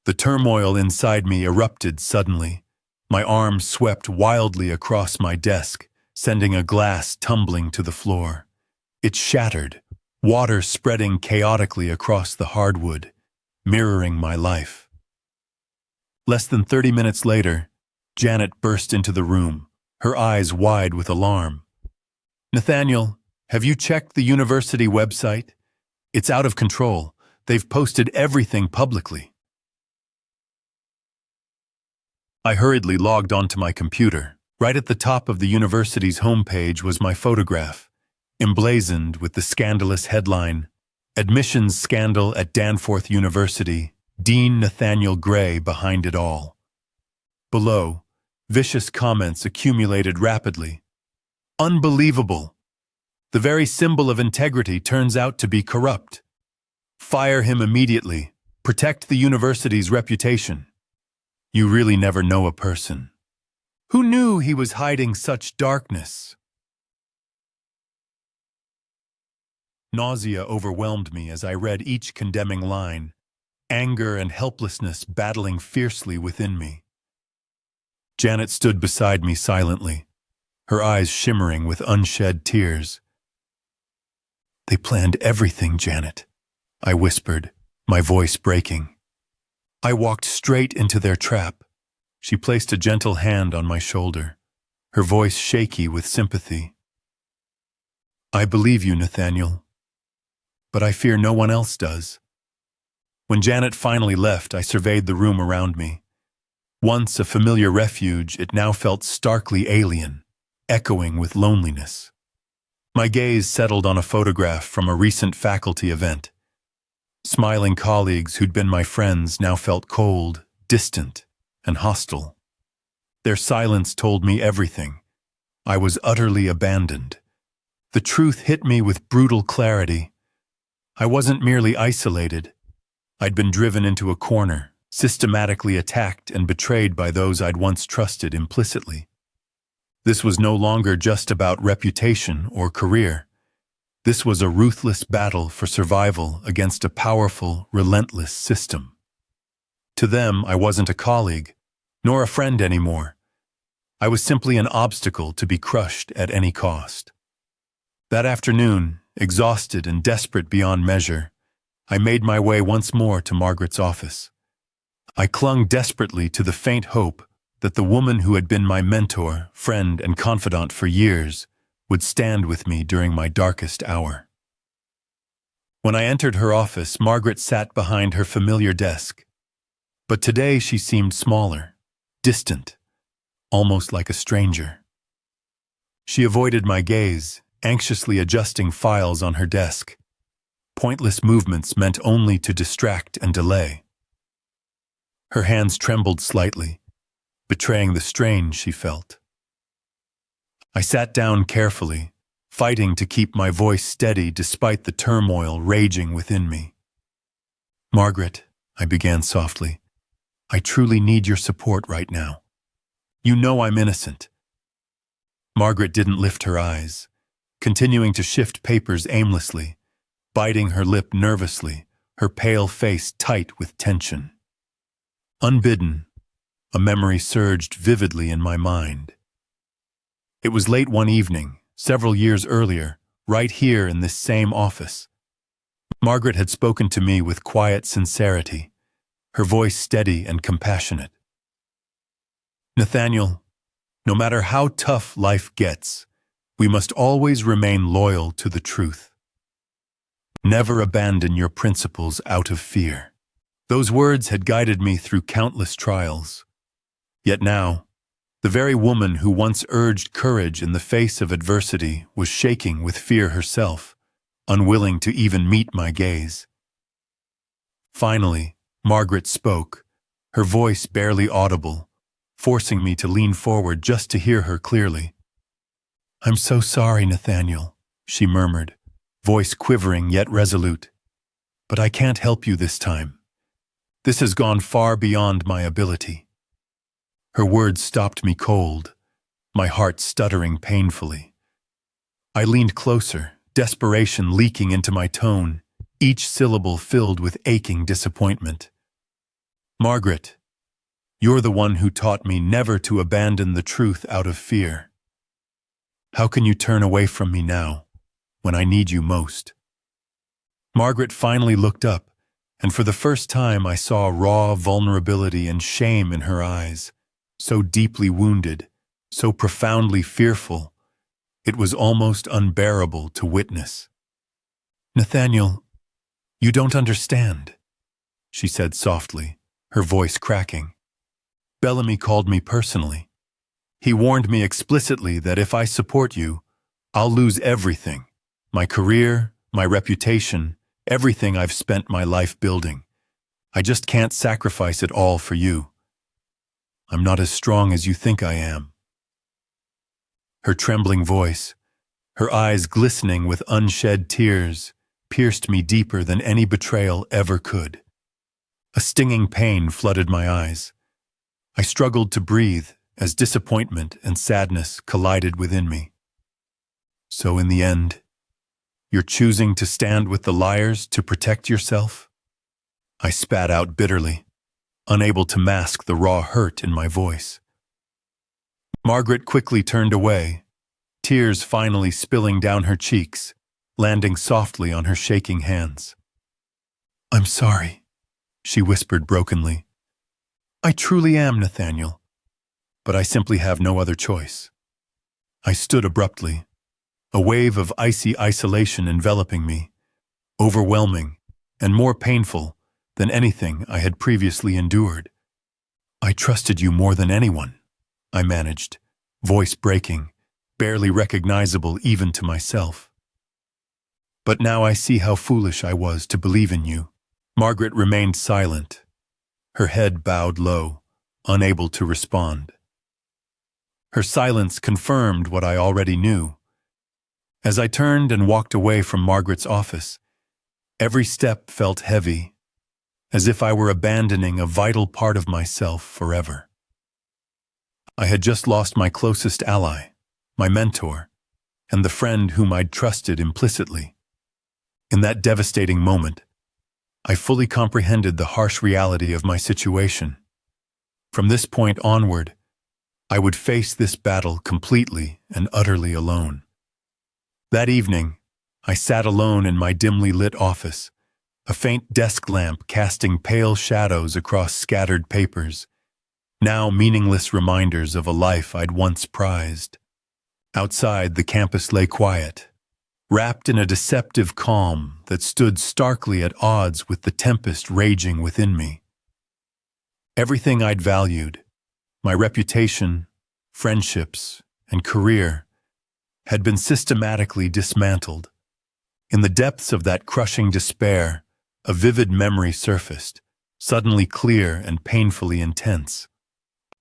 The turmoil inside me erupted suddenly. My arms swept wildly across my desk, sending a glass tumbling to the floor. It shattered, water spreading chaotically across the hardwood, mirroring my life. Less than 30 minutes later, Janet burst into the room, her eyes wide with alarm. Nathaniel, have you checked the university website? It's out of control. They've posted everything publicly. I hurriedly logged onto my computer. Right at the top of the university's homepage was my photograph, emblazoned with the scandalous headline, Admissions Scandal at Danforth University, Dean Nathaniel Gray behind it all. Below, vicious comments accumulated rapidly. Unbelievable! The very symbol of integrity turns out to be corrupt. Fire him immediately. Protect the university's reputation. You really never know a person. Who knew he was hiding such darkness? Nausea overwhelmed me as I read each condemning line, anger and helplessness battling fiercely within me. Janet stood beside me silently, her eyes shimmering with unshed tears. They planned everything, Janet, I whispered, my voice breaking. I walked straight into their trap. She placed a gentle hand on my shoulder, her voice shaky with sympathy. I believe you, Nathaniel, but I fear no one else does. When Janet finally left, I surveyed the room around me. Once a familiar refuge, it now felt starkly alien, echoing with loneliness. My gaze settled on a photograph from a recent faculty event. Smiling colleagues who'd been my friends now felt cold, distant, and hostile. Their silence told me everything. I was utterly abandoned. The truth hit me with brutal clarity. I wasn't merely isolated. I'd been driven into a corner, systematically attacked and betrayed by those I'd once trusted implicitly. This was no longer just about reputation or career. This was a ruthless battle for survival against a powerful, relentless system. To them, I wasn't a colleague, nor a friend anymore. I was simply an obstacle to be crushed at any cost. That afternoon, exhausted and desperate beyond measure, I made my way once more to Margaret's office. I clung desperately to the faint hope that the woman who had been my mentor, friend, and confidant for years would stand with me during my darkest hour. When I entered her office, Margaret sat behind her familiar desk. But today she seemed smaller, distant, almost like a stranger. She avoided my gaze, anxiously adjusting files on her desk. Pointless movements meant only to distract and delay. Her hands trembled slightly, betraying the strain she felt. I sat down carefully, fighting to keep my voice steady despite the turmoil raging within me. Margaret, I began softly, I truly need your support right now. You know I'm innocent. Margaret didn't lift her eyes, continuing to shift papers aimlessly, biting her lip nervously, her pale face tight with tension. Unbidden, a memory surged vividly in my mind. It was late one evening, several years earlier, right here in this same office. Margaret had spoken to me with quiet sincerity, her voice steady and compassionate. Nathaniel, no matter how tough life gets, we must always remain loyal to the truth. Never abandon your principles out of fear. Those words had guided me through countless trials. Yet now, the very woman who once urged courage in the face of adversity was shaking with fear herself, unwilling to even meet my gaze. Finally, Margaret spoke, her voice barely audible, forcing me to lean forward just to hear her clearly. I'm so sorry, Nathaniel, she murmured, voice quivering yet resolute. But I can't help you this time. This has gone far beyond my ability. Her words stopped me cold, my heart stuttering painfully. I leaned closer, desperation leaking into my tone, each syllable filled with aching disappointment. Margaret, you're the one who taught me never to abandon the truth out of fear. How can you turn away from me now, when I need you most? Margaret finally looked up, and for the first time I saw raw vulnerability and shame in her eyes, so deeply wounded, so profoundly fearful, it was almost unbearable to witness. Nathaniel, you don't understand, she said softly, her voice cracking. Bellamy called me personally. He warned me explicitly that if I support you, I'll lose everything, my career, my reputation, everything I've spent my life building. I just can't sacrifice it all for you. I'm not as strong as you think I am. Her trembling voice, her eyes glistening with unshed tears, pierced me deeper than any betrayal ever could. A stinging pain flooded my eyes. I struggled to breathe as disappointment and sadness collided within me. So in the end, you're choosing to stand with the liars to protect yourself? I spat out bitterly, unable to mask the raw hurt in my voice. Margaret quickly turned away, tears finally spilling down her cheeks, landing softly on her shaking hands. "I'm sorry," she whispered brokenly. "I truly am, Nathaniel, but I simply have no other choice." I stood abruptly, a wave of icy isolation enveloping me, overwhelming and more painful than anything I had previously endured. "I trusted you more than anyone," I managed, voice breaking, barely recognizable even to myself. "But now I see how foolish I was to believe in you." Margaret remained silent, her head bowed low, unable to respond. Her silence confirmed what I already knew. As I turned and walked away from Margaret's office, every step felt heavy, as if I were abandoning a vital part of myself forever. I had just lost my closest ally, my mentor, and the friend whom I'd trusted implicitly. In that devastating moment, I fully comprehended the harsh reality of my situation. From this point onward, I would face this battle completely and utterly alone. That evening, I sat alone in my dimly lit office, a faint desk lamp casting pale shadows across scattered papers, now meaningless reminders of a life I'd once prized. Outside, the campus lay quiet, wrapped in a deceptive calm that stood starkly at odds with the tempest raging within me. Everything I'd valued, my reputation, friendships, and career, had been systematically dismantled. In the depths of that crushing despair, a vivid memory surfaced, suddenly clear and painfully intense.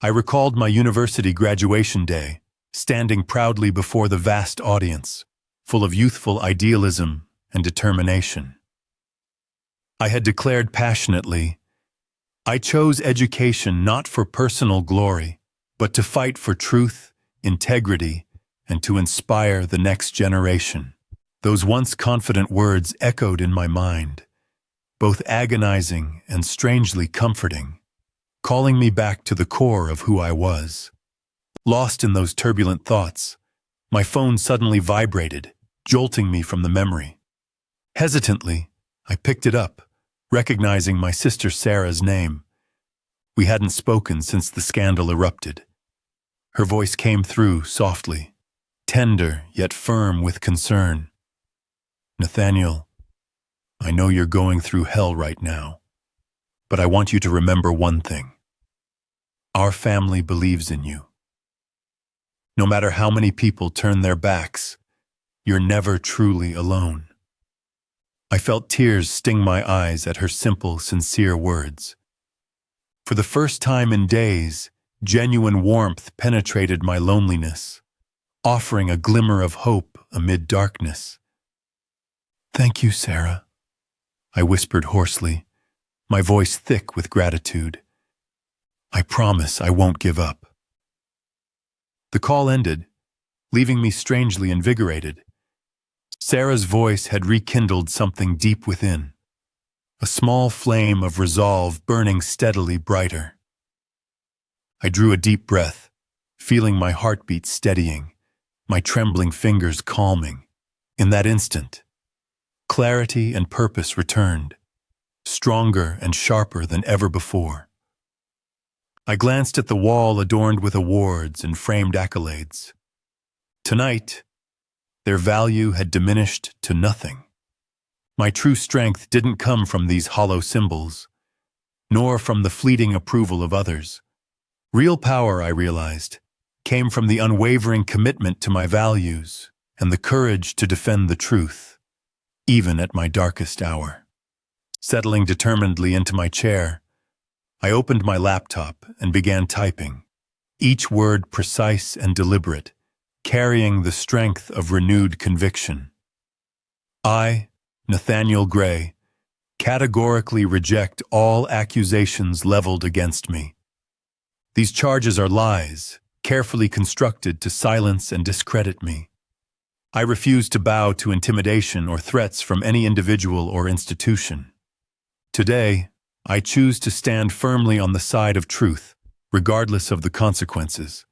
I recalled my university graduation day, standing proudly before the vast audience, full of youthful idealism and determination. I had declared passionately, "I chose education not for personal glory, but to fight for truth, integrity, and to inspire the next generation." Those once confident words echoed in my mind, both agonizing and strangely comforting, calling me back to the core of who I was. Lost in those turbulent thoughts, my phone suddenly vibrated, jolting me from the memory. Hesitantly, I picked it up, recognizing my sister Sarah's name. We hadn't spoken since the scandal erupted. Her voice came through softly, tender yet firm with concern. "Nathaniel, I know you're going through hell right now, but I want you to remember one thing. Our family believes in you. No matter how many people turn their backs, you're never truly alone." I felt tears sting my eyes at her simple, sincere words. For the first time in days, genuine warmth penetrated my loneliness, offering a glimmer of hope amid darkness. "Thank you, Sarah," I whispered hoarsely, my voice thick with gratitude. "I promise I won't give up." The call ended, leaving me strangely invigorated. Sarah's voice had rekindled something deep within, a small flame of resolve burning steadily brighter. I drew a deep breath, feeling my heartbeat steadying, my trembling fingers calming. In that instant, clarity and purpose returned, stronger and sharper than ever before. I glanced at the wall adorned with awards and framed accolades. Tonight, their value had diminished to nothing. My true strength didn't come from these hollow symbols, nor from the fleeting approval of others. Real power, I realized, came from the unwavering commitment to my values and the courage to defend the truth, even at my darkest hour. Settling determinedly into my chair, I opened my laptop and began typing, each word precise and deliberate, carrying the strength of renewed conviction. I, Nathaniel Gray, categorically reject all accusations leveled against me. These charges are lies, carefully constructed to silence and discredit me. I refuse to bow to intimidation or threats from any individual or institution. Today, I choose to stand firmly on the side of truth, regardless of the consequences.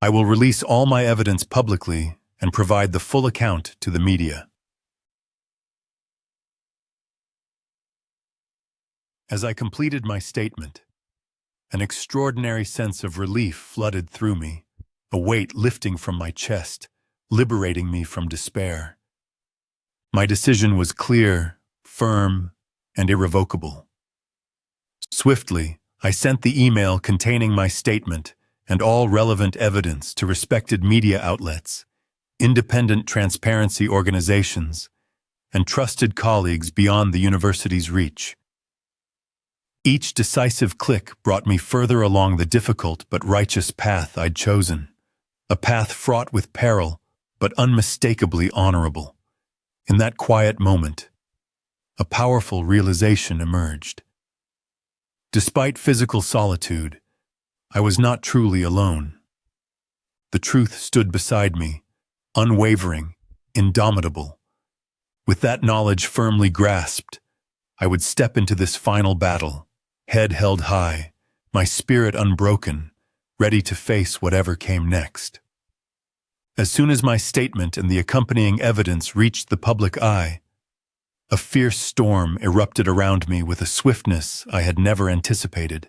I will release all my evidence publicly and provide the full account to the media. As I completed my statement, an extraordinary sense of relief flooded through me, a weight lifting from my chest, liberating me from despair. My decision was clear, firm, and irrevocable. Swiftly, I sent the email containing my statement and all relevant evidence to respected media outlets, independent transparency organizations, and trusted colleagues beyond the university's reach. Each decisive click brought me further along the difficult but righteous path I'd chosen, a path fraught with peril, but unmistakably honorable. In that quiet moment, a powerful realization emerged. Despite physical solitude, I was not truly alone. The truth stood beside me, unwavering, indomitable. With that knowledge firmly grasped, I would step into this final battle, head held high, my spirit unbroken, ready to face whatever came next. As soon as my statement and the accompanying evidence reached the public eye, a fierce storm erupted around me with a swiftness I had never anticipated.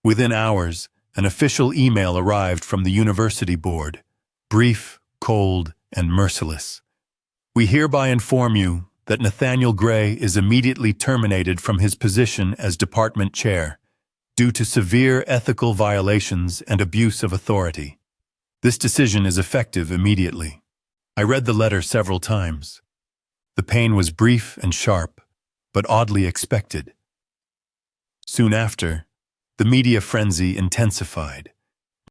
Within hours, an official email arrived from the university board, brief, cold, and merciless. We hereby inform you that Nathaniel Gray is immediately terminated from his position as department chair due to severe ethical violations and abuse of authority. This decision is effective immediately. I read the letter several times. The pain was brief and sharp, but oddly expected. Soon after, the media frenzy intensified.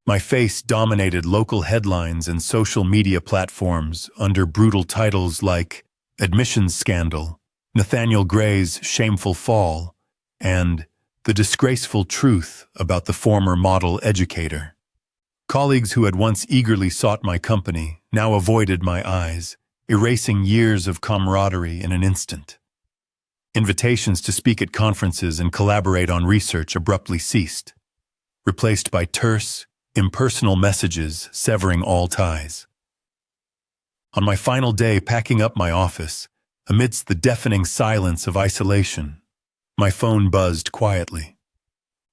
My face dominated local headlines and social media platforms under brutal titles like Admissions Scandal, Nathaniel Gray's Shameful Fall, and The Disgraceful Truth About the Former Model Educator. Colleagues who had once eagerly sought my company now avoided my eyes, erasing years of camaraderie in an instant. Invitations to speak at conferences and collaborate on research abruptly ceased, replaced by terse, impersonal messages severing all ties. On my final day packing up my office, amidst the deafening silence of isolation, my phone buzzed quietly.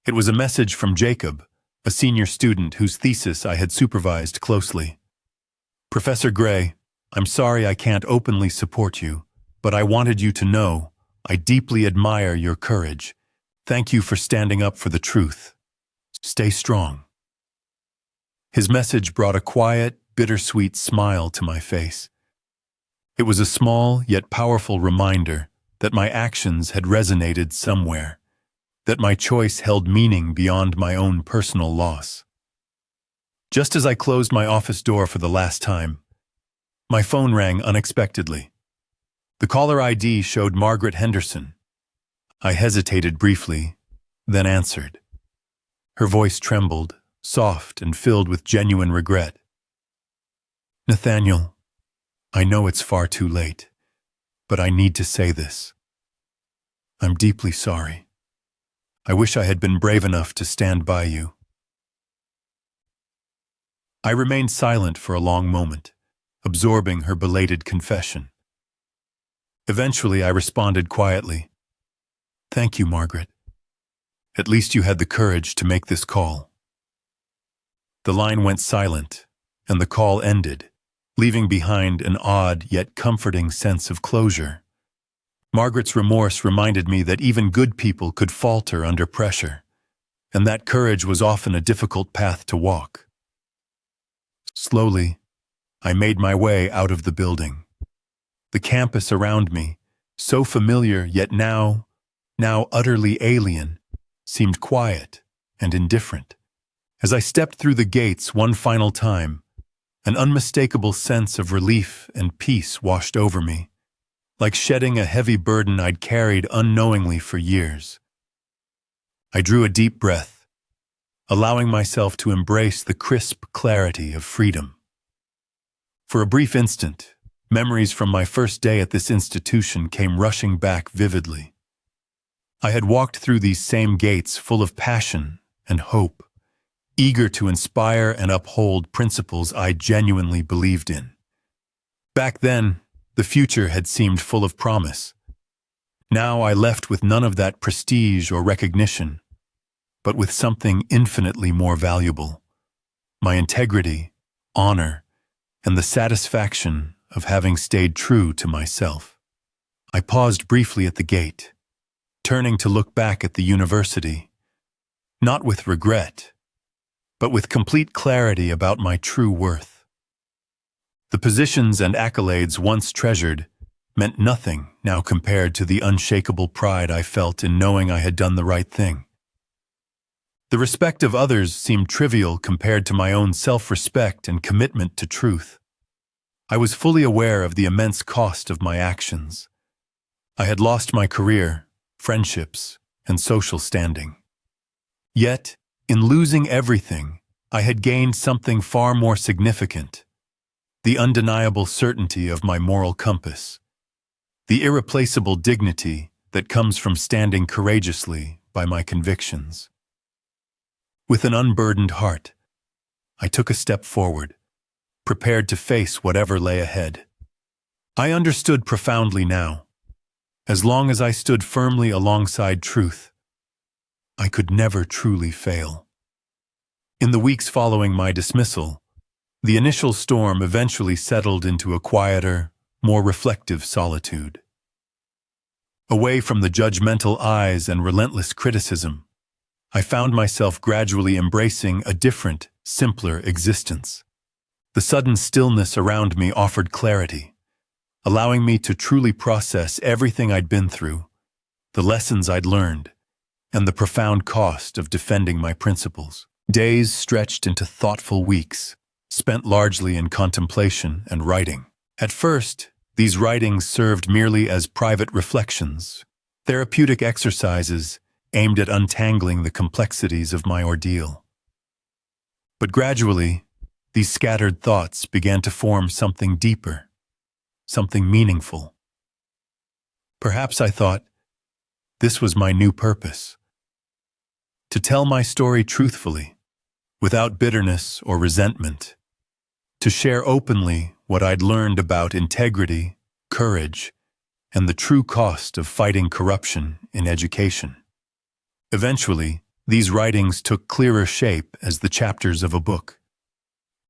It was a message from Jacob, a senior student whose thesis I had supervised closely. "Professor Gray, I'm sorry I can't openly support you, but I wanted you to know I deeply admire your courage. Thank you for standing up for the truth. Stay strong." His message brought a quiet, bittersweet smile to my face. It was a small yet powerful reminder that my actions had resonated somewhere, that my choice held meaning beyond my own personal loss. Just as I closed my office door for the last time, my phone rang unexpectedly. The caller ID showed Margaret Henderson. I hesitated briefly, then answered. Her voice trembled, soft and filled with genuine regret. "Nathaniel, I know it's far too late, but I need to say this. I'm deeply sorry. I wish I had been brave enough to stand by you." I remained silent for a long moment, absorbing her belated confession. Eventually, I responded quietly, "Thank you, Margaret. At least you had the courage to make this call." The line went silent, and the call ended, leaving behind an odd yet comforting sense of closure. Margaret's remorse reminded me that even good people could falter under pressure, and that courage was often a difficult path to walk. Slowly, I made my way out of the building. The campus around me, so familiar yet now utterly alien, seemed quiet and indifferent. As I stepped through the gates one final time, an unmistakable sense of relief and peace washed over me, like shedding a heavy burden I'd carried unknowingly for years. I drew a deep breath, allowing myself to embrace the crisp clarity of freedom. For a brief instant, memories from my first day at this institution came rushing back vividly. I had walked through these same gates full of passion and hope, eager to inspire and uphold principles I genuinely believed in. Back then, the future had seemed full of promise. Now I left with none of that prestige or recognition, but with something infinitely more valuable: my integrity, honor, and the satisfaction of having stayed true to myself. I paused briefly at the gate, turning to look back at the university, not with regret, but with complete clarity about my true worth. The positions and accolades once treasured meant nothing now compared to the unshakable pride I felt in knowing I had done the right thing. The respect of others seemed trivial compared to my own self-respect and commitment to truth. I was fully aware of the immense cost of my actions. I had lost my career, friendships, and social standing. Yet, in losing everything, I had gained something far more significant: the undeniable certainty of my moral compass, the irreplaceable dignity that comes from standing courageously by my convictions. With an unburdened heart, I took a step forward, prepared to face whatever lay ahead. I understood profoundly now: as long as I stood firmly alongside truth, I could never truly fail. In the weeks following my dismissal, the initial storm eventually settled into a quieter, more reflective solitude. Away from the judgmental eyes and relentless criticism, I found myself gradually embracing a different, simpler existence. The sudden stillness around me offered clarity, allowing me to truly process everything I'd been through, the lessons I'd learned, and the profound cost of defending my principles. Days stretched into thoughtful weeks, spent largely in contemplation and writing. At first, these writings served merely as private reflections, therapeutic exercises aimed at untangling the complexities of my ordeal. But gradually, these scattered thoughts began to form something deeper, something meaningful. Perhaps I thought, this was my new purpose: to tell my story truthfully, without bitterness or resentment, to share openly what I'd learned about integrity, courage, and the true cost of fighting corruption in education. Eventually, these writings took clearer shape as the chapters of a book.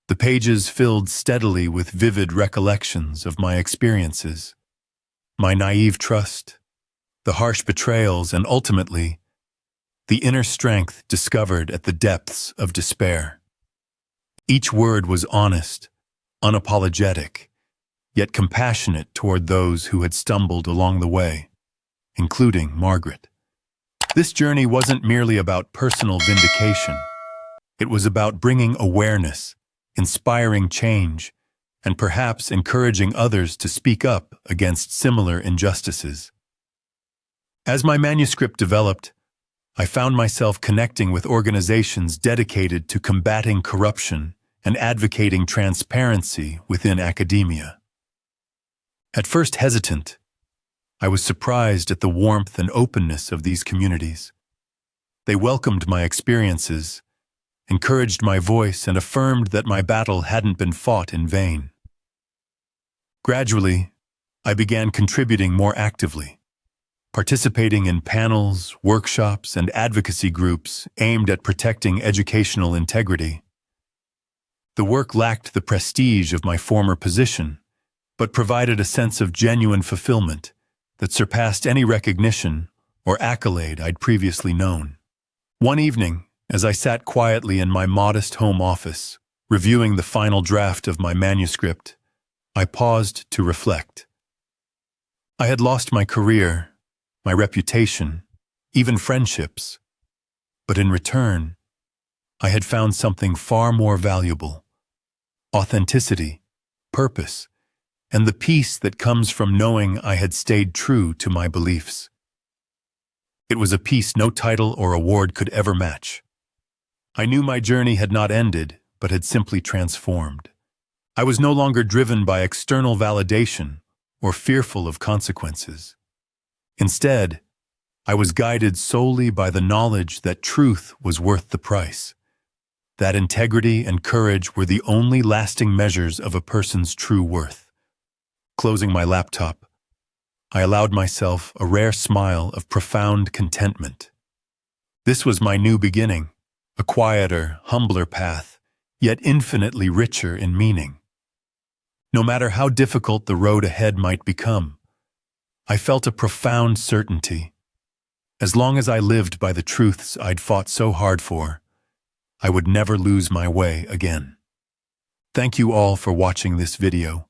The pages filled steadily with vivid recollections of my experiences, my naive trust, the harsh betrayals, and ultimately, the inner strength discovered at the depths of despair. Each word was honest, unapologetic, yet compassionate toward those who had stumbled along the way, including Margaret. This journey wasn't merely about personal vindication. It was about bringing awareness, inspiring change, and perhaps encouraging others to speak up against similar injustices. As my manuscript developed, I found myself connecting with organizations dedicated to combating corruption and advocating transparency within academia. At first hesitant, I was surprised at the warmth and openness of these communities. They welcomed my experiences, encouraged my voice, and affirmed that my battle hadn't been fought in vain. Gradually, I began contributing more actively, participating in panels, workshops, and advocacy groups aimed at protecting educational integrity. The work lacked the prestige of my former position, but provided a sense of genuine fulfillment that surpassed any recognition or accolade I'd previously known. One evening, as I sat quietly in my modest home office, reviewing the final draft of my manuscript, I paused to reflect. I had lost my career, my reputation, even friendships, but in return, I had found something far more valuable: authenticity, purpose, and the peace that comes from knowing I had stayed true to my beliefs. It was a peace no title or award could ever match. I knew my journey had not ended, but had simply transformed. I was no longer driven by external validation or fearful of consequences. Instead, I was guided solely by the knowledge that truth was worth the price, that integrity and courage were the only lasting measures of a person's true worth. Closing my laptop, I allowed myself a rare smile of profound contentment. This was my new beginning, a quieter, humbler path, yet infinitely richer in meaning. No matter how difficult the road ahead might become, I felt a profound certainty. As long as I lived by the truths I'd fought so hard for, I would never lose my way again. Thank you all for watching this video.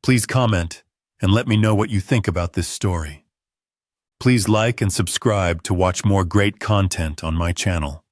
Please comment and let me know what you think about this story. Please like and subscribe to watch more great content on my channel.